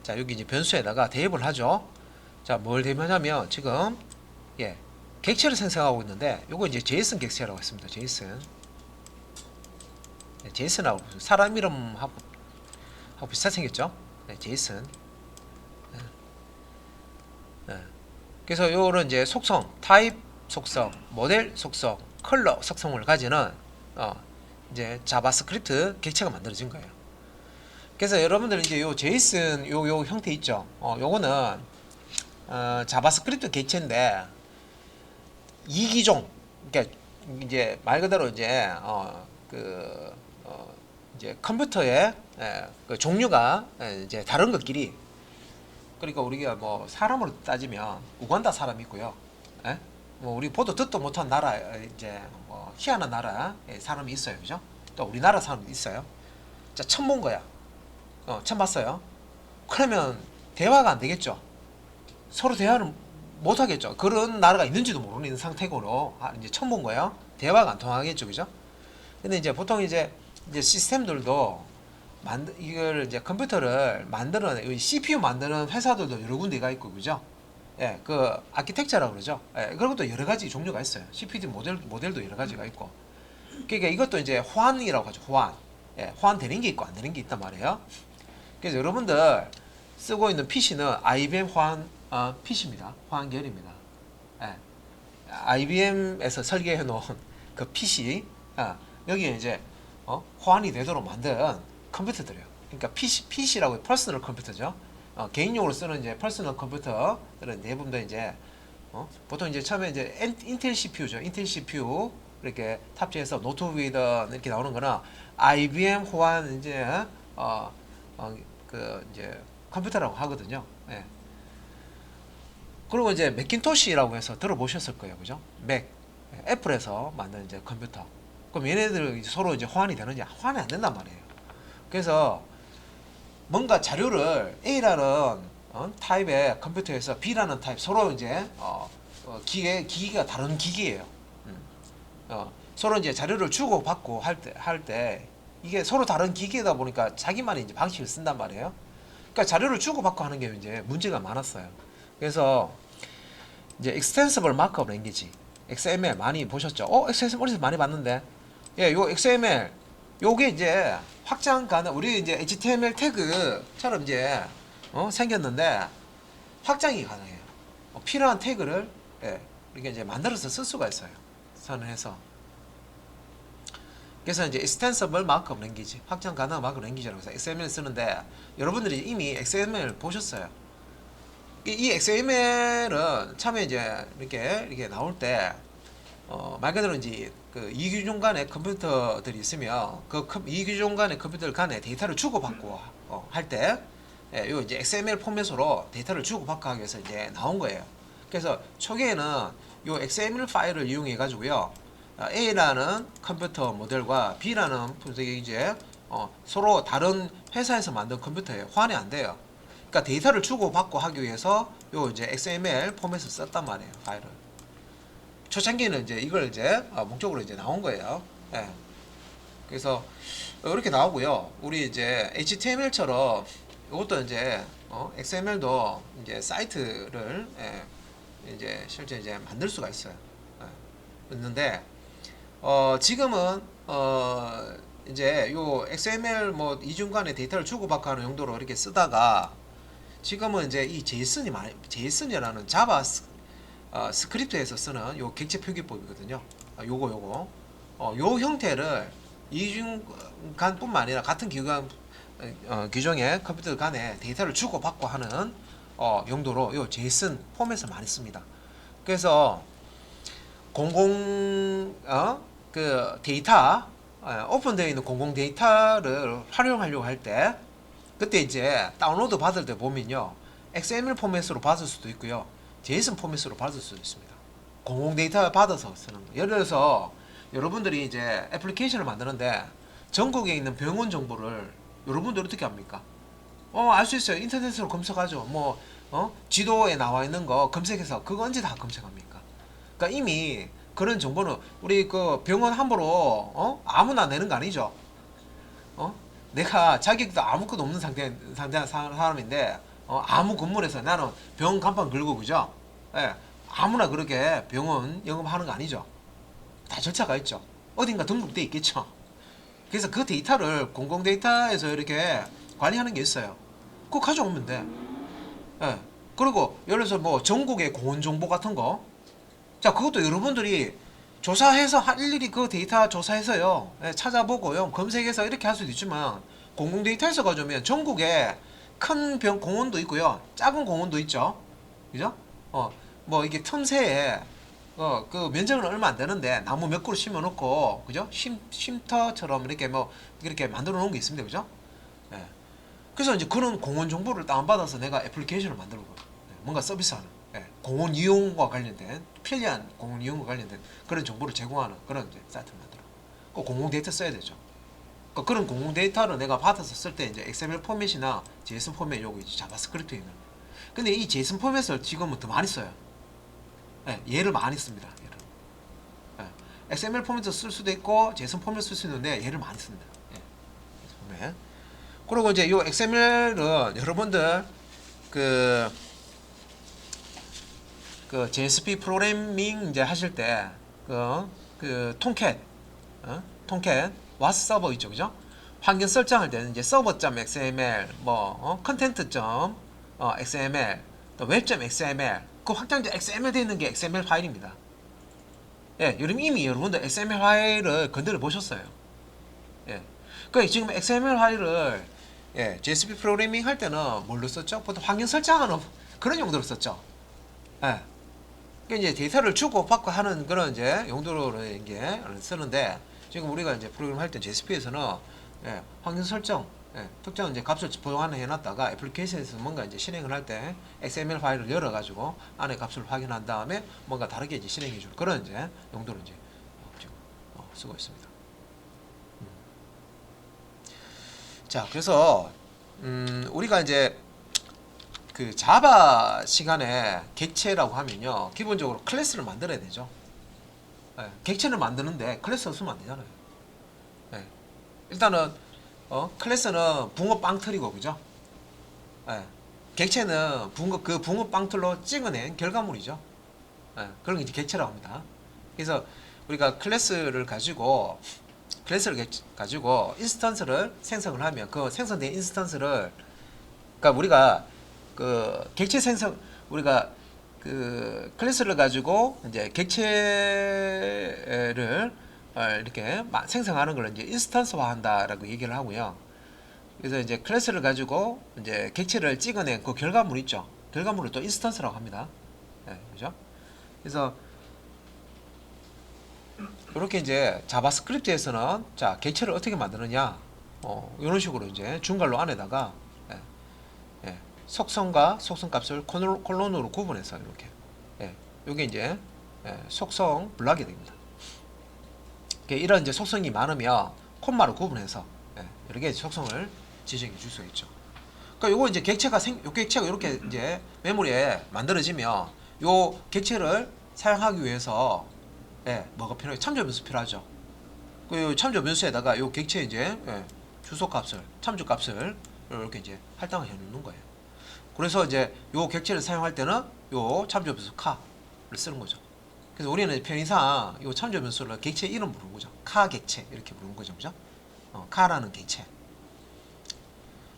자 여기 이제 변수에다가 대입을 하죠. 자 뭘 대입하냐면 지금 객체를 생성하고 있는데 요거 이제 제이슨 객체라고 했습니다. 제이슨 제이슨하고 사람 이름하고 비슷하게 생겼죠. 제이슨. 그래서 요런 이제 속성, 타입 속성, 모델 속성, 컬러 속성을 가지는 이제 자바스크립트 객체가 만들어진 거예요. 그래서 여러분들 이제 요 제이슨 요 형태 있죠. 요거는 자바스크립트 객체인데 이기종, 그러니까 이제 말 그대로 이제 이제 컴퓨터의 그 종류가 이제 다른 것끼리, 그러니까 우리가 뭐 사람으로 따지면 우간다 사람이 있고요. 뭐 우리 보도 듣도 못한 나라, 이제 뭐 희한한 나라 사람이 있어요, 그죠? 또 우리나라 사람도 있어요. 자, 처음 본 거야. 처음 봤어요. 그러면 대화가 안 되겠죠. 서로 대화를 못 하겠죠. 그런 나라가 있는지도 모르는 상태고로 이제 처음 본 거예요. 대화가 안 통하겠죠, 그죠? 근데 이제 보통 이제 시스템들도 이걸 이제 컴퓨터를 만드는 CPU 만드는 회사들도 여러 군데가 있고, 그죠? 그 아키텍처라고 그러죠. 그런 것도 여러 가지 종류가 있어요. CPU 모델도 여러 가지가 있고. 그러니까 이것도 이제 호환이라고 하죠. 호환. 호환되는 게 있고 안 되는 게 있단 말이에요. 그래서 여러분들 쓰고 있는 PC는 IBM 호환 PC입니다. 호환 계열입니다. IBM에서 설계해 놓은 그 PC, 여기에 이제 호환이 되도록 만든 컴퓨터들이에요. 그러니까 PC라고 퍼스널 컴퓨터죠. 개인용으로 쓰는 이제 퍼스널 컴퓨터들은 대부분 다 이제 보통 이제 처음에 이제 인텔 CPU죠. 인텔 CPU 이렇게 탑재해서 노트 위드 이렇게 나오는 거나 IBM 호환 이제 그 이제 컴퓨터라고 하거든요. 그리고 이제 맥킨토시라고 해서 들어보셨을 거예요, 그죠? 맥, 애플에서 만든 이제 컴퓨터. 그럼 얘네들 서로 이제 호환이 되느냐? 호환이 안 된단 말이에요. 그래서 뭔가 자료를 A라는 타입의 컴퓨터에서 B라는 타입 서로 이제 기기가 다른 기기예요. 서로 이제 자료를 주고 받고 할 때 이게 서로 다른 기기다 보니까 자기만의 이제 방식을 쓴단 말이에요. 그러니까 자료를 주고 받고 하는 게 이제 문제가 많았어요. 그래서 이제 Extensible Markup Language XML 많이 보셨죠? XML 어디서 많이 봤는데, 요 XML 요게 이제 확장 가능. 우리 이제 HTML 태그처럼 이제 생겼는데 확장이 가능해요. 필요한 태그를 이렇게 이제 만들어서 쓸 수가 있어요. 선언해서. 그래서 이제 Extensible Markup Language, 확장 가능 Markup Language라고 해서 XML 쓰는데 여러분들이 이미 XML 보셨어요. 이 XML은 처음에 이제 이렇게 나올 때 말 그대로 이제 그 이규종 간의 컴퓨터들이 있으면 그 이규종 간의 컴퓨터 간에 데이터를 주고받고 할 때 요 이제 XML 포맷으로 데이터를 주고받고 하기 위해서 이제 나온 거예요. 그래서 초기에는 요 XML 파일을 이용해 가지고요, A라는 컴퓨터 모델과 B라는 이제 서로 다른 회사에서 만든 컴퓨터에 호환이 안 돼요. 그러니까 데이터를 주고받고 하기 위해서 요 이제 XML 포맷을 썼단 말이에요, 파일을. 초창기에는 이제 이걸 이제 목적으로 이제 나온 거예요. 그래서 이렇게 나오고요. 우리 이제 HTML처럼 이것도 이제 XML도 이제 사이트를 이제 실제 이제 만들 수가 있어요. 있는데 지금은 이제 요 XML 뭐 이중간에 데이터를 주고받고 하는 용도로 이렇게 쓰다가 지금은 이제 이 제이슨이라는 자바 스크립트에서 쓰는 요 객체 표기법이거든요. 요거 요 형태를 이중간뿐만 아니라 같은 기관 기종의 컴퓨터 간에 데이터를 주고받고 하는 용도로 요 JSON 포맷을 많이 씁니다. 그래서 그 데이터 오픈되어 있는 공공 데이터를 활용하려고 할 때 그때 이제 다운로드 받을 때 보면요 XML 포맷으로 받을 수도 있고요 JSON 포맷으로 받을 수도 있습니다. 공공 데이터 받아서 쓰는 거. 예를 들어서 여러분들이 이제 애플리케이션을 만드는데 전국에 있는 병원 정보를 여러분들 어떻게 합니까? 알 수 있어요. 인터넷으로 검색하죠. 지도에 나와 있는 거 검색해서 그거 언제 다 검색합니까? 그러니까 이미 그런 정보는 우리 그 병원 함부로 아무나 내는 거 아니죠. 내가 자격도 아무것도 없는 상태 사람인데 아무 건물에서 나는 병원 간판 걸고 그죠? 예, 아무나 그렇게 병원 영업하는 거 아니죠. 다 절차가 있죠. 어딘가 등록돼 있겠죠. 그래서 그 데이터를 공공 데이터에서 이렇게 관리하는 게 있어요. 그거 가져오면 돼. 예. 그리고 예를 들어서 뭐 전국의 공원 정보 같은 거, 자 그것도 여러분들이 조사해서 일일이 그 데이터 조사해서요, 찾아보고요, 검색해서 이렇게 할 수도 있지만 공공 데이터에서 가져오면 전국에 큰 공원도 있고요, 작은 공원도 있죠, 그죠? 뭐 이게 틈새에 그 면적은 얼마 안 되는데 나무 몇 그루 심어놓고 그죠? 쉼터처럼 이렇게 뭐 이렇게 만들어 놓은 게 있습니다, 그죠? 예. 그래서 이제 그런 공원 정보를 다운받아서 내가 애플리케이션을 만들고 뭔가 서비스하는 공원 이용과 관련된 편리한 공원 이용과 관련된 그런 정보를 제공하는 그런 이제 사이트를 만들어. 그 공공 데이터 써야 되죠. 그런 공공 데이터를 내가 받아서 쓸 때 이제 XML 포맷이나 JSON 포맷 요거 이제 자바스크립트에 있는. 근데 이 JSON 포맷을 지금은 더 많이 써요. 얘를 많이 씁니다. 얘를. XML 포맷을 쓸 수도 있고 JSON 포맷 쓸 수 있는데 얘를 많이 씁니다. 포맷. 그리고 이제 이 XML은 여러분들 그 JSP 프로그래밍 이제 하실 때 그 통캣 왓 서버 있죠, 그죠? 환경 설정할 때는 이제 서버.xml 컨텐트.xml 또 웹.xml 그 확장자 XML 되어 있는 게 XML 파일입니다. 여러분 이미 여러분들 XML 파일을 건드려 보셨어요. 그 지금 XML 파일을 JSP 프로그래밍 할 때는 뭘로 썼죠? 보통 환경 설정하는 그런 용도로 썼죠. 그 이제 데이터를 주고 받고 하는 그런 이제 용도로 이게 쓰는데 지금 우리가 이제 프로그램 할 때 JSP에서는 환경 설정 특정 이제 값을 보관해 놨다가 애플리케이션에서 뭔가 이제 실행을 할 때 XML 파일을 열어 가지고 안에 값을 확인한 다음에 뭔가 다르게 이제 실행해 줄 그런 이제 용도로 이제 지금 쓰고 있습니다. 자, 그래서 우리가 이제 그 자바 시간에 객체라고 하면요 기본적으로 클래스를 만들어야 되죠. 객체를 만드는데 클래스 없으면 안 되잖아요. 일단은 클래스는 붕어 빵틀이고 그죠? 객체는 그 붕어 빵틀로 찍어낸 결과물이죠. 그런 게 이제 객체라고 합니다. 그래서 우리가 클래스를 가지고 인스턴스를 생성을 하면 그 생성된 인스턴스를 그러니까 우리가 그 객체 생성 우리가 그 클래스를 가지고 이제 객체를 이렇게 생성하는 걸 이제 인스턴스화한다라고 얘기를 하고요. 그래서 이제 클래스를 가지고 이제 객체를 찍어낸 그 결과물 있죠. 결과물을 또 인스턴스라고 합니다. 그죠? 그래서 이렇게 이제 자바스크립트에서는 자 객체를 어떻게 만드느냐 이런 식으로 이제 중괄호 안에다가 속성과 속성값을 콜론으로 구분해서 이렇게 이게 이제 속성 블락이 됩니다. 이런 이제 속성이 많으면 콤마로 구분해서 여러 개의 속성을 지정해 줄 수 있죠. 그러니까 요거 이제 객체가 요 객체가 이렇게 이제 메모리에 만들어지면 요 객체를 사용하기 위해서 뭐가 필요해? 참조 변수 필요하죠. 그 참조 변수에다가 요 객체 이제 주소값을 참조값을 이렇게 이제 할당을 해 놓는 거예요. 그래서 이제 요 객체를 사용할 때는 요 참조 변수 카를 쓰는 거죠. 그래서 우리는 편의상 요 참조 변수를 객체 이름 부르는 거죠. 카 객체 이렇게 부르는 거죠, 그죠? 카라는 객체.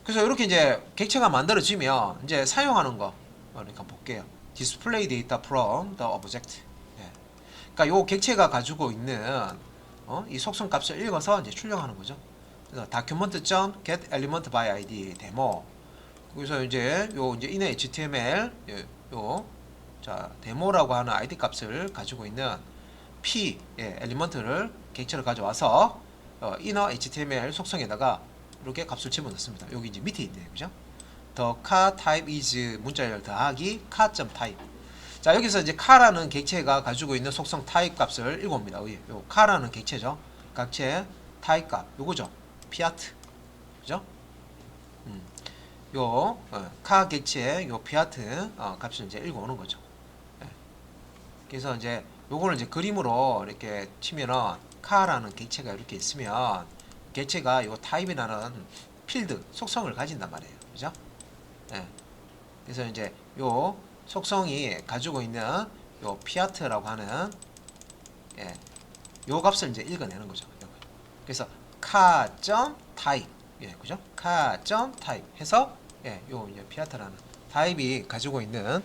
그래서 이렇게 이제 객체가 만들어지면 이제 사용하는 거 그러니까 볼게요. Display data from the object. 그러니까 요 객체가 가지고 있는 이 속성 값을 읽어서 이제 출력하는 거죠. 그래서 document.get element by id 데모. 여기서 이제 요 이제 inner html 자 데모라고 하는 id 값을 가지고 있는 p 엘리먼트를 객체를 가져와서 inner html 속성에다가 이렇게 값을 집어넣습니다. 여기 이제 밑에 있네요, 그죠? the car type is 문자열 더하기 car.type. 자 여기서 이제 car라는 객체가 가지고 있는 속성 타입 값을 읽어옵니다. 요 car라는 객체죠. 객체 타입 값 요거죠. 피아트, 그죠? 요 car 객체의 요 피아트 값을 이제 읽어오는 거죠. 그래서 이제 요거를 이제 그림으로 이렇게 치면은 car라는 객체가 이렇게 있으면 객체가 요 타입이라는 필드 속성을 가진단 말이에요, 그죠? 그래서 이제 요 속성이 가지고 있는 요 피아트라고 하는 요 값을 이제 읽어내는 거죠. 그래서 car.type 그죠? car.type 해서 요 이제 피아트라는 타입이 가지고 있는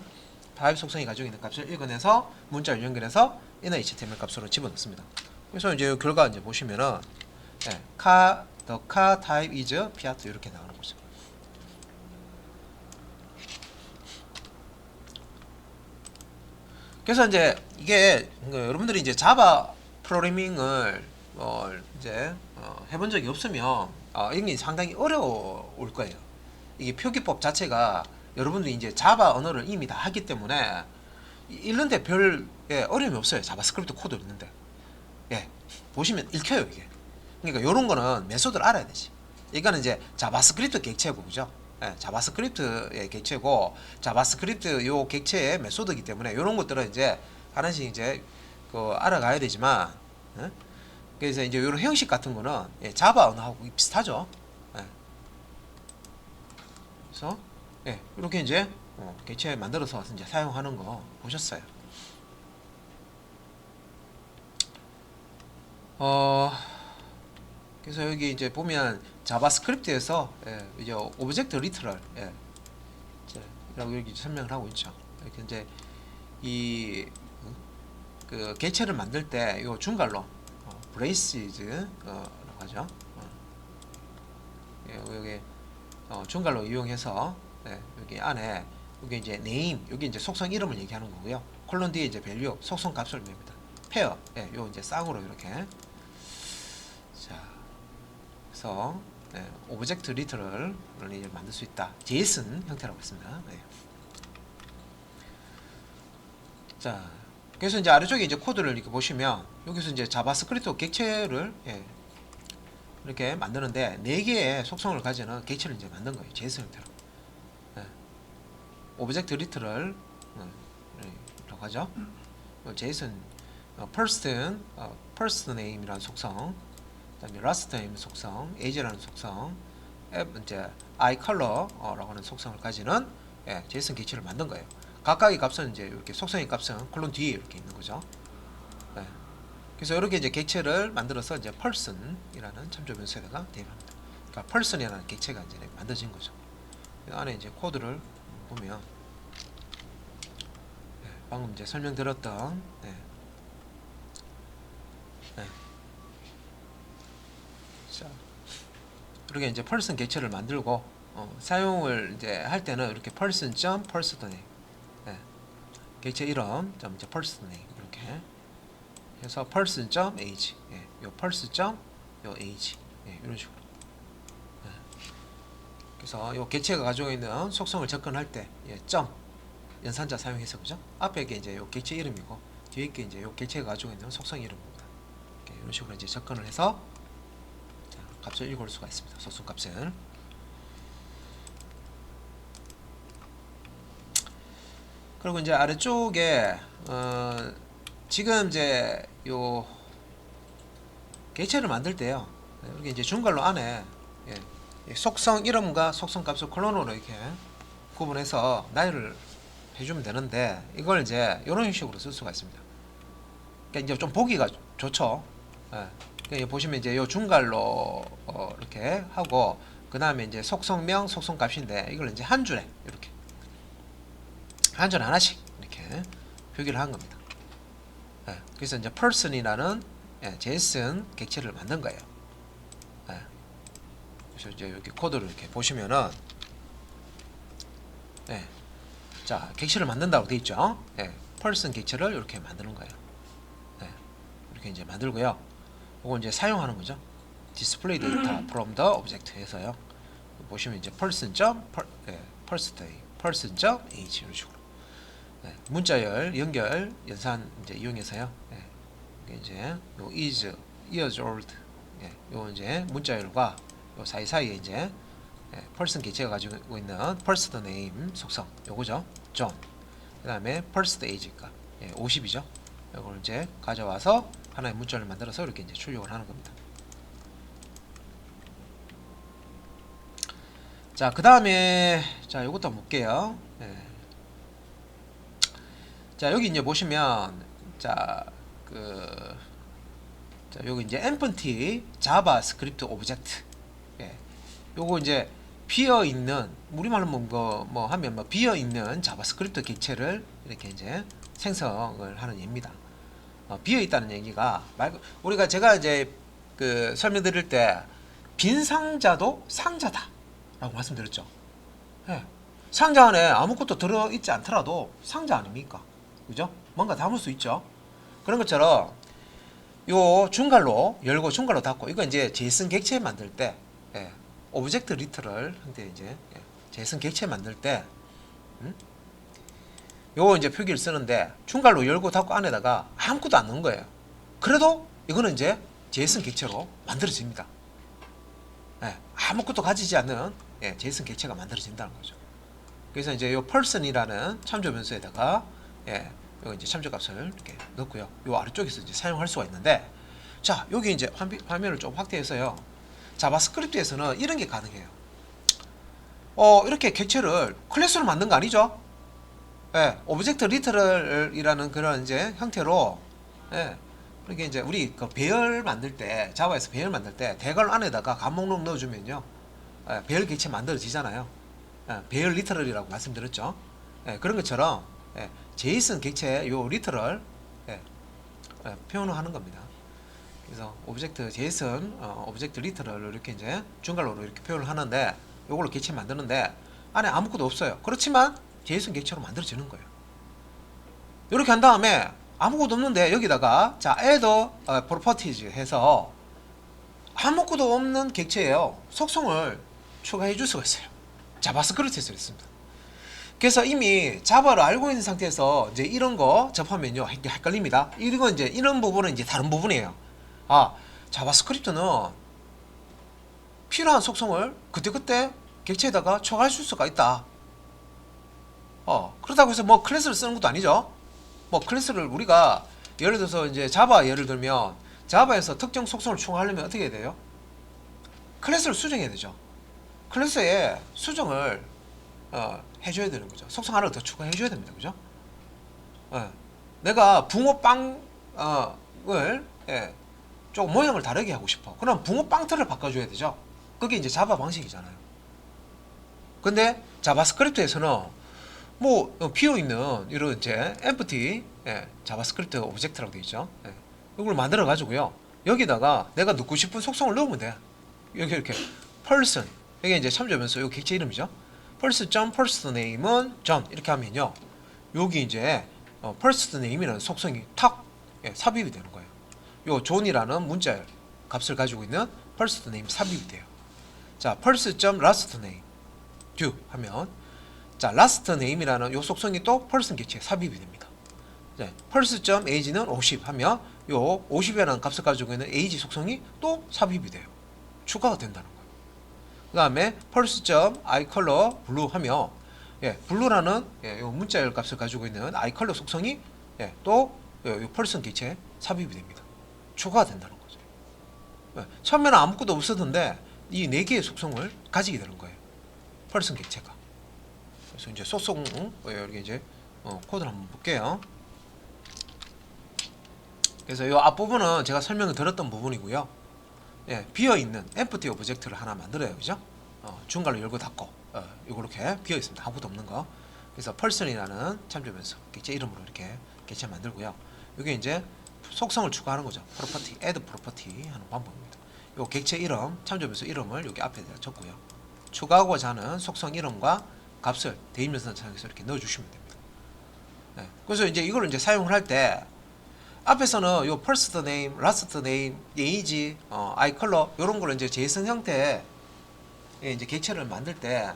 타입 속성이 가지고 있는 값을 읽어내서 문자를 연결해서 inner html 값으로 집어넣습니다. 그래서 이제 결과 이제 보시면은 the car type is 피아트 이렇게 나오는 거죠. 그래서 이제 이게 여러분들이 이제 자바 프로그래밍을 이제 해본 적이 없으면 이게 상당히 어려울 거예요. 이게 표기법 자체가 여러분들이 이제 자바 언어를 이미 다 하기 때문에 읽는데 별 어려움이 없어요. 자바스크립트 코드 읽는데 보시면 읽혀요 이게. 그러니까 이런 거는 메소드를 알아야 되지. 이거는 이제 자바스크립트 객체고, 그죠? 자바스크립트의 객체고 자바스크립트 요 객체의 메소드이기 때문에 이런 것들은 이제 하나씩 이제 알아가야 되지만, 그래서 이제 이런 형식 같은 거는 자바 언어하고 비슷하죠. 그래서 이렇게 이제 객체 만들어서 이제 사용하는 거 보셨어요. 그래서 여기 이제 보면 자바스크립트에서 이제 오브젝트 리트럴 라고 여기 설명을 하고 있죠. 이렇게 이제 이 그 객체를 만들 때 요 중괄로 브레이시즈라고 하죠. 여기 중괄로 이용해서 여기 안에 여기 이제 네임 여기 이제 속성 이름을 얘기하는 거고요. 콜론 뒤에 이제 밸류 속성 값을 냅니다. 페어 요 이제 쌍으로 이렇게 자 그래서 오브젝트 리트럴을 만들 수 있다. JSON 형태라고 했습니다. 자 그래서 이제 아래쪽에 이제 코드를 이렇게 보시면 여기서 이제 자바스크립트 객체를 이렇게 만드는데 4개의 속성을 가지는 객체를 이제 만든 거예요. JSON 형태로. 오브젝트 리트럴 라고 하죠. JSON first name이라는 속성, 그다음에 last name 속성, age라는 속성, 이제 eye color라고 하는 속성을 가지는 JSON 객체를 만든 거예요. 각각의 값은 이제 이렇게 속성의 값은 콜론 뒤에 이렇게 있는 거죠. 그래서 이렇게 이제 객체를 만들어서 이제 person이라는 참조 변수에다가 대입합니다. 그러니까 person이라는 객체가 이제 만들어진 거죠. 그 안에 이제 코드를 보면 방금 이제 설명드렸던 자 이렇게 이제 person 객체를 만들고 사용을 이제 할 때는 이렇게 person.firstname 객체 이름 이제 firstname 이렇게 해서 person.age 요 person.age 이런 식으로 그래서 요 객체가 가지고 있는 속성을 접근할 때 점 연산자 사용해서 그죠? 앞에 게 이제 요 객체 이름이고 뒤에 게 이제 요 객체가 가지고 있는 속성 이름입니다. 이런 식으로 이제 접근을 해서 값을 읽을 수가 있습니다. 속성 값을. 그리고 이제 아래쪽에 지금 이제 요 객체를 만들 때요. 여기 이제 중괄호 안에 속성 이름과 속성 값을 콜론으로 이렇게 구분해서 나열을 해주면 되는데 이걸 이제 이런 형식으로 쓸 수가 있습니다. 그러니까 이제 좀 보기가 좋죠. 그러니까 보시면 이제 요 중괄호 이렇게 하고 그 다음에 이제 속성명, 속성값인데 이걸 이제 한 줄에 이렇게 한 줄에 하나씩 이렇게 표기를 한 겁니다. 그래서 이제 person이라는 JSON 객체를 만든 거예요. 그래서 이제 여기 코드를 이렇게 보시면은 예. 자, 객체를 만든다고 돼 있죠. 예. 펄슨 객체를 이렇게 만드는 거예요. 예. 이렇게 이제 만들고요. 이거 이제 사용하는 거죠. display data from the object 해서요. 보시면 이제 person.age 이런 식으로 문자열, 연결, 연산 이제 이용해서요. 이게 이제 요 is years old 요 이제 문자열과 요 사이사이에 이제 person 객체가 가지고 있는 first name 속성 요거죠. John. 그다음에 first age가 50이죠. 이걸 이제 가져와서 하나의 문자를 만들어서 이렇게 이제 출력을 하는 겁니다. 자, 그 다음에 자, 요것도 한번 볼게요. 자, 여기 이제 보시면 자, 여기 이제 empty 자바스크립트 오브젝트. 요거 이제 비어 있는 우리말로 뭐 하면 뭐 비어 있는 자바스크립트 객체를 이렇게 이제 생성을 하는 예입니다. 비어 있다는 얘기가 우리가 제가 이제 설명드릴 때 빈 상자도 상자다 라고 말씀드렸죠. 상자 안에 아무것도 들어있지 않더라도 상자 아닙니까? 그죠? 뭔가 담을 수 있죠. 그런 것처럼 요 중괄로 열고 중괄로 닫고 이거 이제 제이슨 객체 만들 때 오브젝트 리터럴 형태 이제 제이슨 객체 만들 때 요거 이제 표기를 쓰는데 중괄로 열고 닫고 안에다가 아무것도 안 넣은 거예요. 그래도 이거는 이제 제이슨 객체로 만들어집니다. 아무것도 가지지 않는 제이슨 객체가 만들어진다는 거죠. 그래서 이제 요 person이라는 참조 변수에다가 요 이제 참조 값을 이렇게 넣고요. 요 아래쪽에서 이제 사용할 수가 있는데 자, 여기 이제 화면을 좀 확대해서요. 자바스크립트에서는 이런 게 가능해요. 이렇게 객체를 클래스로 만든 거 아니죠? 오브젝트 리터럴이라는 그런 이제 형태로 그러니까 이제 우리 그 배열 만들 때 자바에서 배열 만들 때 대괄호 안에다가 감목록 넣어주면요 배열 객체 만들어지잖아요. 배열 리터럴이라고 말씀드렸죠. 그런 것처럼 제이슨 객체 요 리터럴 표현을 하는 겁니다. 그래서 오브젝트 제이슨 오브젝트 리터럴을 이렇게 이제 중괄호로 이렇게 표현을 하는데 요걸로 객체 만드는데 안에 아무것도 없어요. 그렇지만 제이슨 객체로 만들어지는 거예요. 이렇게 한 다음에 아무것도 없는데 여기다가 자 add properties 해서 아무것도 없는 객체예요. 속성을 추가해 줄 수가 있어요. 자바스크립트에서 했습니다. 그래서 이미 자바를 알고 있는 상태에서 이제 이런 거 접하면요 헷갈립니다. 이거 이제 이런 부분은 이제 다른 부분이에요. 자바스크립트는 필요한 속성을 그때그때 객체에다가 추가할 수가 있다. 그렇다고 해서 뭐 클래스를 쓰는 것도 아니죠. 뭐 클래스를 우리가 예를 들어서 이제 자바 예를 들면 자바에서 특정 속성을 추가하려면 어떻게 해야 돼요? 클래스를 수정해야 되죠. 클래스에 수정을 해줘야 되는 거죠. 속성 하나를 더 추가해줘야 됩니다. 그죠? 내가 붕어빵을 조금 모양을 다르게 하고 싶어. 그럼 붕어빵틀을 바꿔줘야 되죠. 그게 이제 자바 방식이잖아요. 근데 자바스크립트에서는 뭐 비어있는 이런 이제 empty 자바스크립트 오브젝트라고 되어 있죠. 이걸 만들어 가지고요. 여기다가 내가 넣고 싶은 속성을 넣으면 돼. 여기 이렇게 person 이게 이제 참조 변수 요 객체 이름이죠. first name은 John 이렇게 하면요. 여기 이제 first name이라는 속성이 탁 삽입이 되는 거예요. 요 존이라는 문자 값을 가지고 있는 first name 삽입이 돼요. 자, first.last name do 하면 자, last name이라는 요 속성이 또 person 객체에 삽입이 됩니다. first.age는 50 하면 요 50이라는 값을 가지고 있는 age 속성이 또 삽입이 돼요. 추가가 된다는 거예요. 그 다음에 first.iColor blue 하면 blue라는 요 문자열 값을 가지고 있는 iColor 속성이 또 요 person 객체에 삽입이 됩니다. 추가가 된다는 거죠. 처음에는 아무것도 없었는데 이 4개의 속성을 가지게 되는 거예요. person 객체가. 그래서 이제 속성 여기 이제 코드를 한번 볼게요. 그래서 이 앞부분은 제가 설명을 드렸던 부분이고요. 비어 있는 empty 오브젝트를 하나 만들어요, 그죠? 중괄호 열고 닫고 이렇게 비어 있습니다. 아무것도 없는 거. 그래서 person이라는 참조 변수 객체 이름으로 이렇게 객체 만들고요. 이게 이제 속성을 추가하는 거죠. property, add property 하는 방법입니다. 요 객체 이름, 참조 변수 이름을 여기 앞에다 적고요. 추가하고자 하는 속성 이름과 값을 대입면서 사용해서 이렇게 넣어주시면 됩니다. 네. 그래서 이제 이걸 이제 사용을 할 때 앞에서는 요 first name, last name, age, eye color 이런 걸 이제 JSON 형태의 이제 객체를 만들 때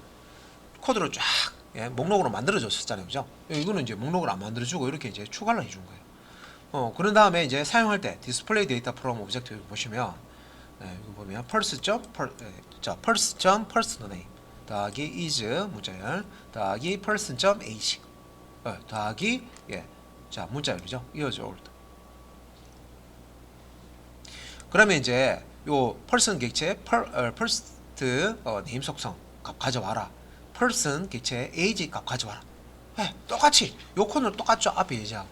코드로 쫙 목록으로 만들어줬었잖아요, 그죠? 이거는 이제 목록을 안 만들어주고 이렇게 이제 추가를 해준 거예요. 그런 다음에 이제 사용할 때 display data from object 보시면 이거 보면 first.person name 더하기 is 문자열 더하기 person.age 더하기 자 문자열이죠. 이어져 old. 그러면 이제 요 person 객체 first name 속성 값 가져와라. person 객체 age 값 가져와라. 똑같이 요 코드는 똑같죠. 앞에 예제하고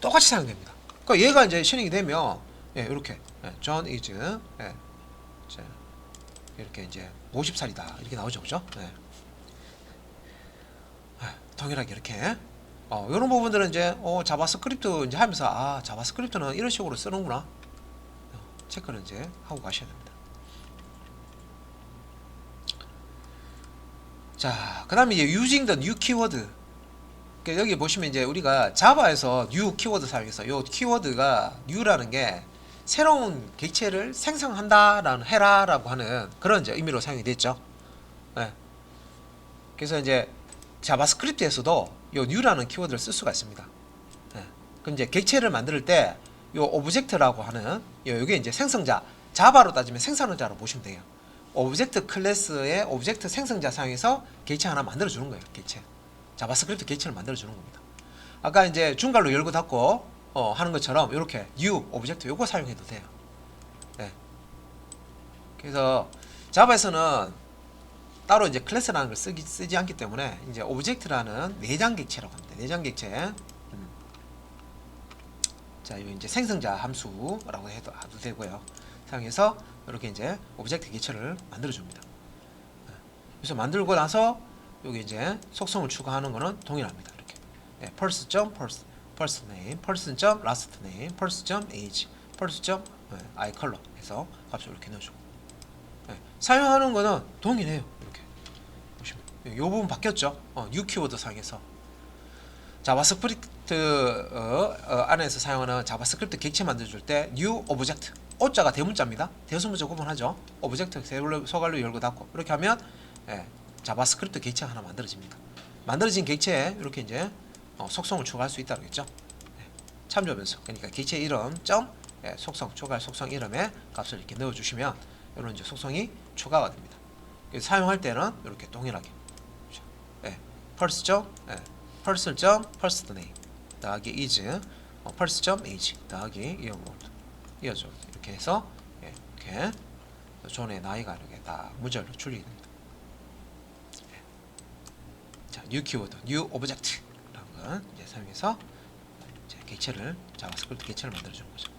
똑같이 사용됩니다. 그러니까 얘가 이제 실행이 되면 이렇게 John is 이렇게 이제 50살이다 이렇게 나오죠, 그죠? 동일하게 이렇게 이런 부분들은 이제 자바스크립트 이제 하면서 자바스크립트는 이런 식으로 쓰는구나 체크를 이제 하고 가셔야 됩니다. 자, 그다음에 이제 using the new keyword. 그러니까 여기 보시면 이제 우리가 자바에서 new 키워드 사용해서 요 키워드가 new라는 게 새로운 객체를 생성한다라는 해라라고 하는 그런 이제 의미로 사용이 됐죠. 그래서 이제 자바스크립트에서도 요 new라는 키워드를 쓸 수가 있습니다. 그럼 이제 객체를 만들 때 요 오브젝트라고 하는 요게 이제 생성자, 자바로 따지면 생성자로 보시면 돼요. 오브젝트 클래스의 오브젝트 생성자 사용해서 객체 하나 만들어 주는 거예요. 객체. 자바스크립트 객체를 만들어 주는 겁니다. 아까 이제 중괄로 열고 닫고 하는 것처럼 이렇게 new 오브젝트 요거 사용해도 돼요. 그래서 자바에서는 따로 이제 클래스라는 걸 쓰지 않기 때문에 이제 오브젝트라는 내장 객체라고 합니다. 내장 객체. 자, 이 이제 생성자 함수라고 해도 되고요. 사용해서 이렇게 이제 오브젝트 객체를 만들어 줍니다. 그래서 만들고 나서 여기 이제 속성을 추가하는 거는 동일합니다. 이렇게 first name, person.last name, person.age, person.eye color 해서 값을 이렇게 넣어주고 사용하는 거는 동일해요. 이렇게 보시면 이 부분 바뀌었죠. new 키워드 사용해서 자바스크립트 안에서 사용하는 자바스크립트 객체 만들어줄 때 new object 오자가 대문자입니다. 대소문자 구분하죠. 오브젝트 소괄로 열고 닫고 이렇게 하면 자바스크립트 객체 하나 만들어집니다. 만들어진 객체에 이렇게 이제 속성을 추가할 수 있다는 거죠. 참조 변수 그러니까 객체 이름 점 속성 추가할 속성 이름에 값을 이렇게 넣어주시면 이런 이제 속성이 추가가 됩니다. 사용할 때는 이렇게 동일하게 first name 더하기 is first.age 더하기 이어져 이렇게 해서 이렇게 존의 나이가 이렇게 다 문자로 출력이 됩니다. 자, new 키워드, new object라는 걸 이제 사용해서 이제 객체를 자바스크립트 객체를 만들어 주는 거죠.